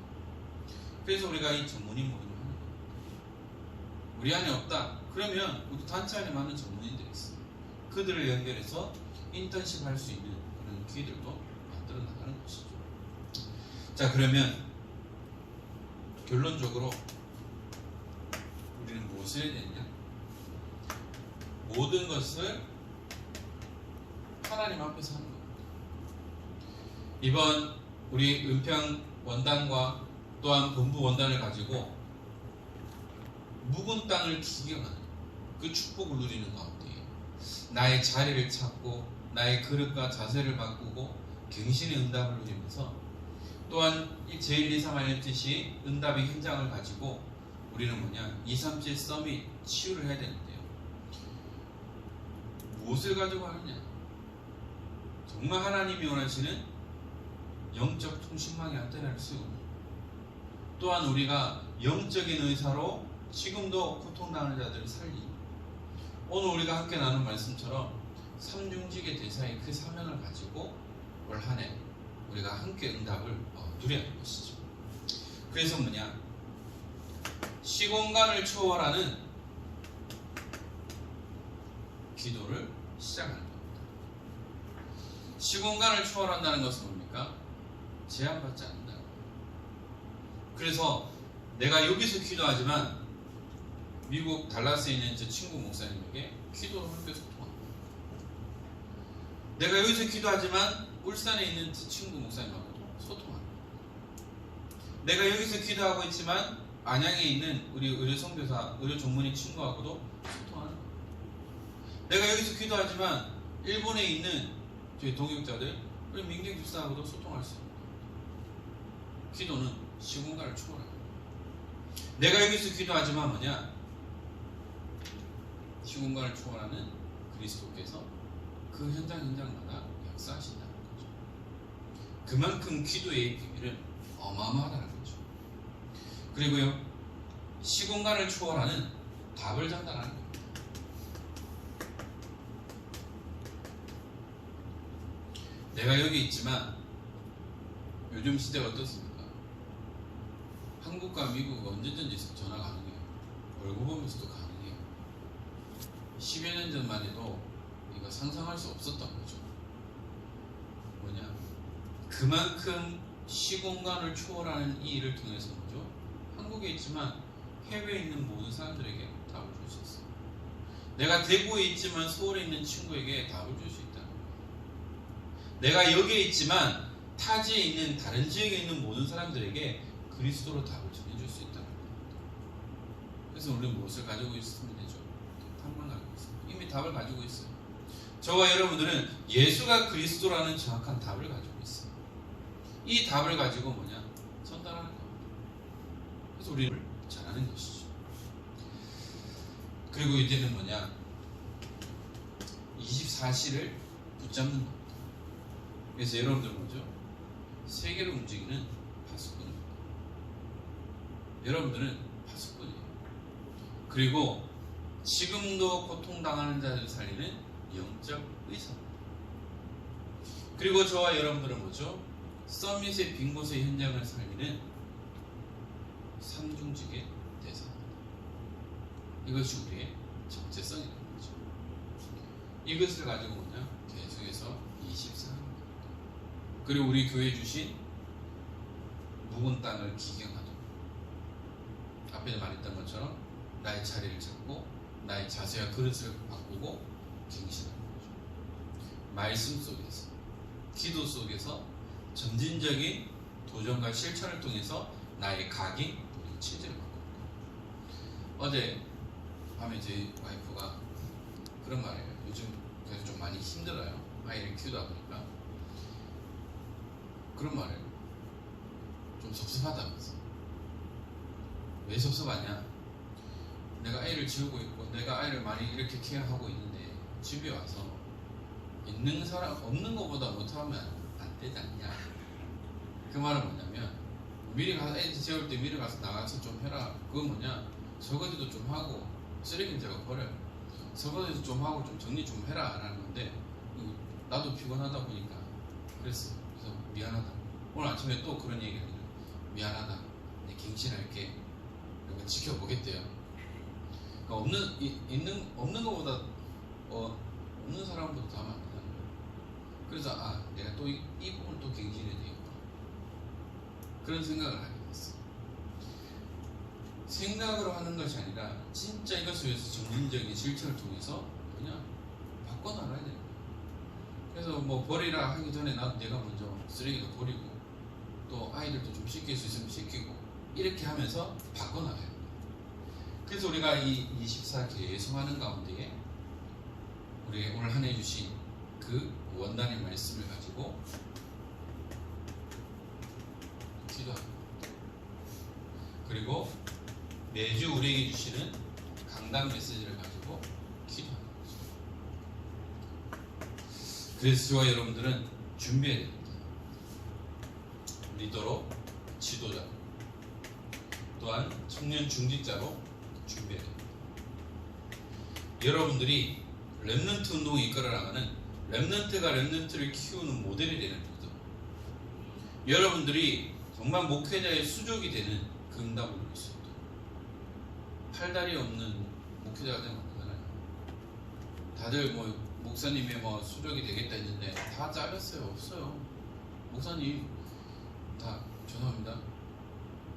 그래서 우리가 이 전문인 모임을 하는 거예요. 우리 안에 없다. 그러면 우리 단체 안에 많은 전문인들이 있어요. 그들을 연결해서 인턴십 할 수 있는 그런 기회들도 만들어 나가는 것이죠. 자, 그러면 결론적으로 우리는 무엇을 해야 되느냐? 모든 것을 하나님 앞에서 하는 겁니다. 이번 우리 은평 원단과 또한 본부 원단을 가지고 묵은 땅을 기경하는 그 축복을 누리는 가운데 나의 자리를 찾고 나의 그릇과 자세를 바꾸고 갱신의 응답을 누리면서 또한 이 제123 뜻이 응답의 현장을 가지고 우리는 237 서밋 치유를 해야 되는데요. 무엇을 가지고 하느냐? 정말 하나님이 원하시는 영적 통신망의 안테나를 쓰고 또한 우리가 영적인 의사로 지금도 고통당하는 자들을 살리고 오늘 우리가 함께 나눈 말씀처럼 삼중직의 대사의 그 사명을 가지고 올 한 해 우리가 함께 응답을 누려야 하는 것이죠. 그래서 시공간을 초월하는 기도를 시작하는 겁니다. 시공간을 초월한다는 것은 뭡니까? 제한받지 않는다. 그래서 내가 여기서 기도하지만 미국 달라스에 있는 제 친구 목사님에게 기도를 함께 소통합니다. 내가 여기서 기도하지만 울산에 있는 제 친구 목사님하고도 소통합니다. 내가 여기서 기도하고 있지만 안양에 있는 우리 의료 선교사, 의료 전문의 친구하고도 소통하는 거예요. 내가 여기서 기도하지만 일본에 있는 저희 동역자들, 우리 민경 집사하고도 소통할 수 있습니다. 기도는 시공간을 초월합니다. 내가 여기서 기도하지만 시공간을 초월하는 그리스도께서 그 현장마다 역사하신다는 거죠. 그만큼 기도의 비밀은 어마어마하다는 거죠. 그리고요, 시공간을 초월하는 답을 전달하는 겁니다. 내가 여기 있지만 요즘 시대가 어떻습니까? 한국과 미국 언제든지 전화 가능해요. 얼굴 보면서도 가능해요. 10여 년 전만 해도 이거 상상할 수 없었던 거죠. 그만큼 시공간을 초월하는 이 일을 통해서 한국에 있지만 해외에 있는 모든 사람들에게 답을 줄 수 있어요. 내가 대구에 있지만 서울에 있는 친구에게 답을 줄 수 있다는 거예요. 내가 여기에 있지만 타지에 있는 다른 지역에 있는 모든 사람들에게 그리스도로 답을 전해줄 수 있다는 겁니다. 그래서 우리는 무엇을 가지고 있으면 되죠? 답만 가지고 있습니다. 이미 답을 가지고 있어요. 저와 여러분들은 예수가 그리스도라는 정확한 답을 가지고 있어요. 이 답을 가지고 전달하는 겁니다. 그래서 우리를 잘하는 것이죠. 그리고 이제는 24시를 붙잡는 겁니다. 그래서 여러분들 세계를 움직이는 파수꾼입니다. 여러분들은 파수꾼이에요. 그리고 지금도 고통당하는 자들을 살리는 영적 의사입니다. 그리고 저와 여러분들은 뭐죠? 서밋의 빈 곳의 현장을 살리는 삼중직의 대상입니다. 이것이 우리의 정체성이라는 거죠. 이것을 가지고 뭐냐? 계속해서 24입니다. 그리고 우리 교회 주신 묵은 땅을 기경하도록, 앞에도 말했던 것처럼 나의 자리를 잡고 나의 자세와 그릇을 바꾸고 갱신하는 거죠. 말씀 속에서, 기도 속에서 점진적인 도전과 실천을 통해서 나의 각인, 체질을 바꿉니다. 어제 밤에 저희 와이프가 그런 말이에요. 요즘 그래서 좀 많이 힘들어요. 아이를 키우다 보니까. 그런 말이에요. 좀 섭섭하다면서. 왜 섭섭하냐? 내가 아이를 지우고 있고 내가 아이를 많이 이렇게 케어하고 있는데 집에 와서 있는 사람 없는 것보다 못하면 안 되지 않냐? 그 말은 뭐냐면 미리 가서 애 재울 때 미리 가서 나가서 좀 해라. 그건 뭐냐? 설거지도 좀 하고 쓰레기는 제가 버려요. 설거지도 좀 하고 좀 정리 좀 해라 라는 건데 나도 피곤하다 보니까 그랬어. 그래서 미안하다. 오늘 아침에 또 그런 얘기를 해요. 미안하다. 내 갱신할게. 이거 지켜보겠대요. 그러니까 없는 것보다 없는 사람보다 더 하면 안 되는 거예요. 그래서 내가 또 이 부분을 또 갱신해야 되겠구나. 그런 생각을 하게 됐어요. 생각으로 하는 것이 아니라 진짜 이것을 위해서 점진적인 실천을 통해서 그냥 바꿔나가야 돼요. 그래서 뭐 버리라 하기 전에 내가 먼저 쓰레기도 버리고 또 아이들도 좀 씻길 수 있으면 씻기고 이렇게 하면서 바꿔나가야 돼요. 그래서 우리가 이 24 계속하는 가운데에 우리 오늘 한 해 주신 그 원단의 말씀을 가지고 기도합니다. 그리고 매주 우리에게 주시는 강단 메시지를 가지고 기도하는 거죠. 그래서 저와 여러분들은 준비해야 됩니다. 리더로, 지도자, 또한 청년 중직자로 준비해야 됩니다. 여러분들이 렘넌트 운동을 이끌어나가는 렘넌트가 렘넌트를 키우는 모델이 되는 거죠. 여러분들이 정말 목회자의 수족이 되는 그 응답을 누릴 수 있도록. 팔다리 없는 목회자가 되면 안 되잖아요. 다들 뭐 목사님의 뭐 수족이 되겠다 했는데 다 잘렸어요. 없어요. 목사님 다 죄송합니다.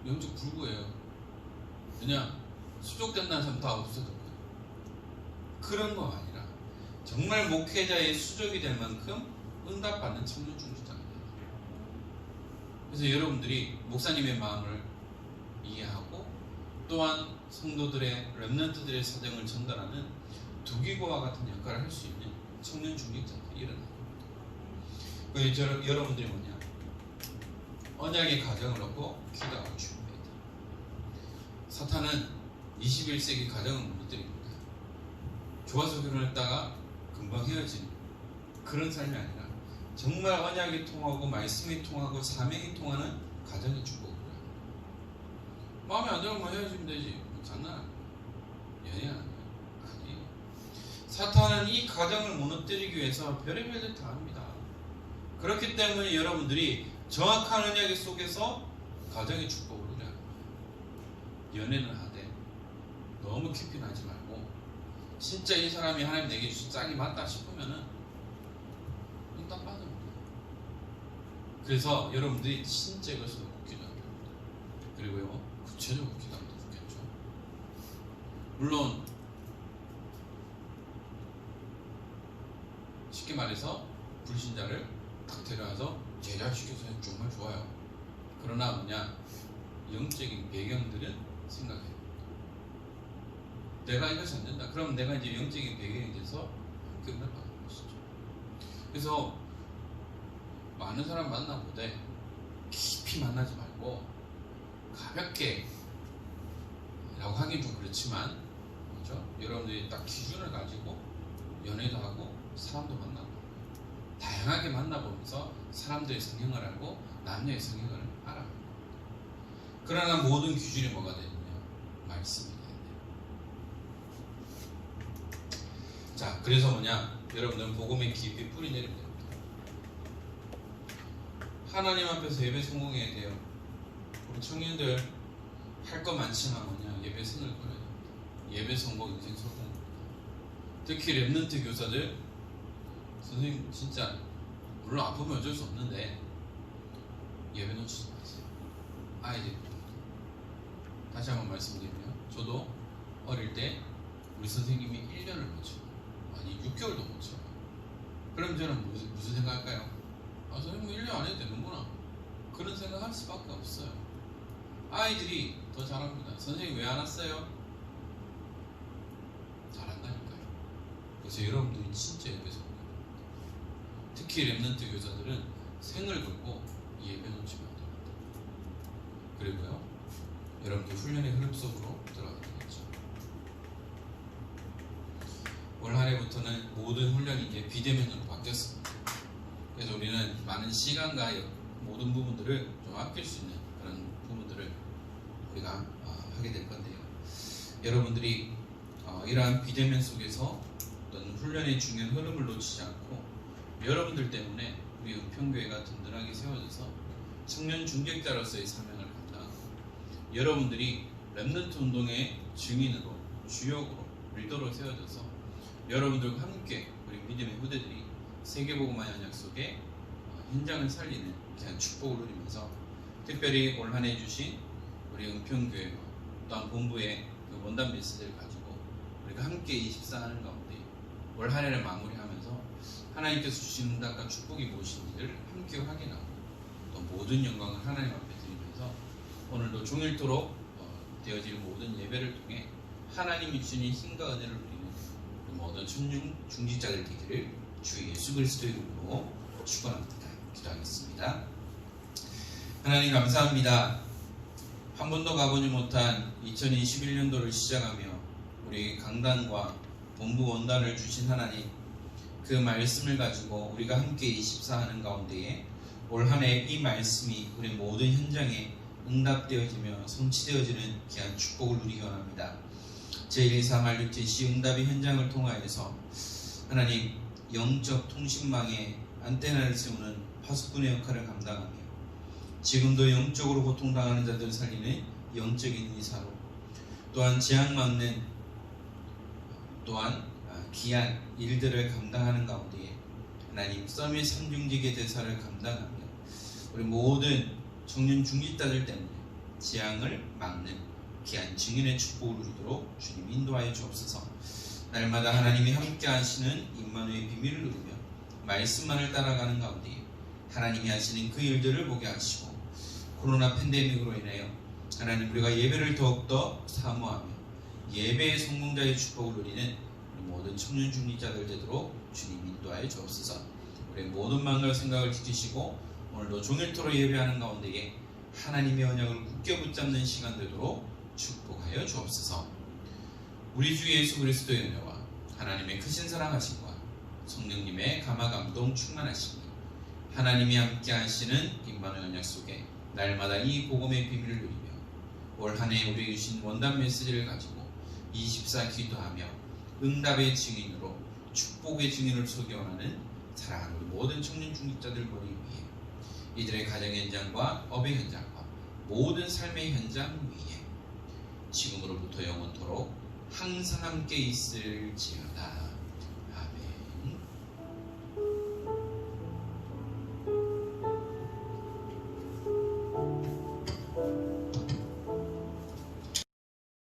영적 불구예요. 그냥 수족된다는 사람 다 없어졌고요. 그런 거 아니라 정말 목회자의 수족이 될 만큼 응답받는 청년 중직자가 돼요. 그래서 여러분들이 목사님의 마음을 이해하고 또한 성도들의 렘넌트들의 사정을 전달하는 두기고와 같은 역할을 할 수 있는 청년 중직자가 일어나는 겁니다. 그래서 여러분들이 뭐냐? 언약의 가정을 얻고 기도하고 준비해야 돼요. 사탄은 21세기 가정을 무너뜨립니다. 좋아서 결혼했다가 금방 헤어지는 그런 삶이 아니라 정말 언약이 통하고 말씀이 통하고 사명이 통하는 가정의 축복을 해요. 마음에 안 들면 헤어지면 되지. 장난 아니에요. 연애하는 거예요. 아니에요. 사탄은 이 가정을 무너뜨리기 위해서 별의별 일 다 합니다. 그렇기 때문에 여러분들이 정확한 언약 속에서 가정의 축복을 누려야 합니다. 연애는 하되 너무 깊이 나지 말고 진짜 이 사람이 하나님 내게 주신 짝이 맞다 싶으면은 딱 받으면 돼요. 그래서 여러분들이 진짜 이것을 놓고 기도해야 됩니다. 그리고요 구체적으로 기도하면 더 좋겠죠. 물론 쉽게 말해서 불신자를 딱 데려와서 제자시켜서 정말 좋아요. 그러나 뭐냐 영적인 배경들은 생각해야 됩니다. 내가 이것이 안 된다. 그럼 내가 이제 영적인 배경이 돼서 함께 응답받는 것이죠. 그래서 많은 사람 만나보되 깊이 만나지 말고 가볍게 라고 하긴 좀 그렇지만 그렇죠? 여러분들이 딱 기준을 가지고 연애도 하고 사람도 만나고 다양하게 만나보면서 사람들의 성향을 알고 남녀의 성향을 알아갑니다. 그러나 모든 기준이 뭐가 되느냐? 말씀이 돼야 돼요. 자, 그래서 뭐냐? 여러분들은 복음의 깊이 뿌리 내리면 됩니다. 하나님 앞에서 예배 성공해야 돼요. 우리 청년들 할 거 많지만 뭐냐, 예배 승을 거려야 됩니다. 예배 성공 인생 성공. 특히 랩런트 교사들, 선생님 진짜 물론 아프면 어쩔 수 없는데 예배 놓치지 마세요. 아이들 다시 한번 말씀드리면, 저도 어릴 때 우리 선생님이 1년을 못 쳐요. 아니 6개월도 못 쳐요. 그럼 저는 무슨 생각할까요? 아, 선생님 1년 안 해도 되는구나, 그런 생각할 수밖에 없어요. 아이들이 더 잘합니다. 선생님 왜 안 왔어요? 잘한다니까요. 그래서 여러분들이 진짜 예배 성공. 특히 랩런트 교사들은 생을 걸고 예배 놓치면 안 됩니다. 그리고요, 여러분들 훈련의 흐름 속으로 들어가야 되겠죠. 올 한 해부터는 모든 훈련이 이제 비대면으로 바뀌었습니다. 그래서 우리는 많은 시간과 모든 부분들을 좀 아낄 수 있는 그런 부분들을 우리가 하게 될 건데요. 여러분들이 이러한 비대면 속에서 어떤 훈련의 중요한 흐름을 놓치지 않고, 여러분들 때문에 우리 은평교회가 든든하게 세워져서 청년 중직자로서의 사명을 감당하고, 여러분들이 랩런트 운동의 증인으로, 주역으로, 리더로 세워져서 여러분들과 함께 우리 믿음의 후대들이 세계복음화 연약 속에 현장을 살리는 귀한 축복을 누리면서, 특별히 올 한 해 주신 우리 은평교회와 또한 본부의 그 원단 메시지를 가지고 우리가 함께 24하는 가운데 올 한 해를 마무리하면서 하나님께서 주신 응답과 축복이 무엇인지를 함께 확인하고, 또 모든 영광을 하나님 앞에 드리면서 오늘도 종일토록 되어질 모든 예배를 통해 하나님이 주신 힘과 은혜를 누리는 모든 청년 중직자들 되기를 주 예수 그리스도 이름으로 축원합니다. 기도하겠습니다. 하나님 감사합니다. 한 번도 가보지 못한 2021년도를 시작하며 우리 강단과 본부 원단을 주신 하나님, 그 말씀을 가지고 우리가 함께 24하는 가운데에 올 한 해 이 말씀이 우리 모든 현장에 응답되어지며 성취되어지는 귀한 축복을 누리기 원합니다. 제124 제10 응답의 현장을 통하여서 하나님, 영적 통신망에 안테나를 세우는 파수꾼의 역할을 감당하며 지금도 영적으로 고통당하는 자들을 살리는 영적인 의사로, 또한 재앙맞는 또한 귀한 일들을 감당하는 가운데에 하나님 썸의 상중직의 대사를 감당하며 우리 모든 청년 중직자들 때문에 재앙을 막는 귀한 증인의 축복을 누리도록 주님 인도하여 주옵소서. 날마다 하나님이 함께 하시는 임마누의 비밀을 누리며 말씀만을 따라가는 가운데 하나님이 하시는 그 일들을 보게 하시고, 코로나 팬데믹으로 인하여 하나님 우리가 예배를 더욱더 사모하며 예배의 성공자의 축복을 누리는 우리 모든 청년 중직자들 되도록 주님 인도하여 주옵소서. 우리 모든 마음과 생각을 지키시고 오늘도 종일토록 예배하는 가운데에 하나님의 언약을 굳게 붙잡는 시간 되도록 축복하여 주옵소서. 우리 주 예수 그리스도의 은혜와 하나님의 크신 사랑하심과 성령님의 감화 감동 충만하심이 하나님이 함께 하시는 임마누엘 언약 속에 날마다 이 복음의 비밀을 누리며 올 한 해 우리에게 주신 원단 메시지를 가지고 24 기도하며 응답의 증인으로 축복의 증인을 서기 원하는 사랑하는 우리 모든 청년 중직자들 머리 위에, 이들의 가정 현장과 업의 현장과 모든 삶의 현장 위에 지금으로부터 영원토록 항상 함께 있을지어다.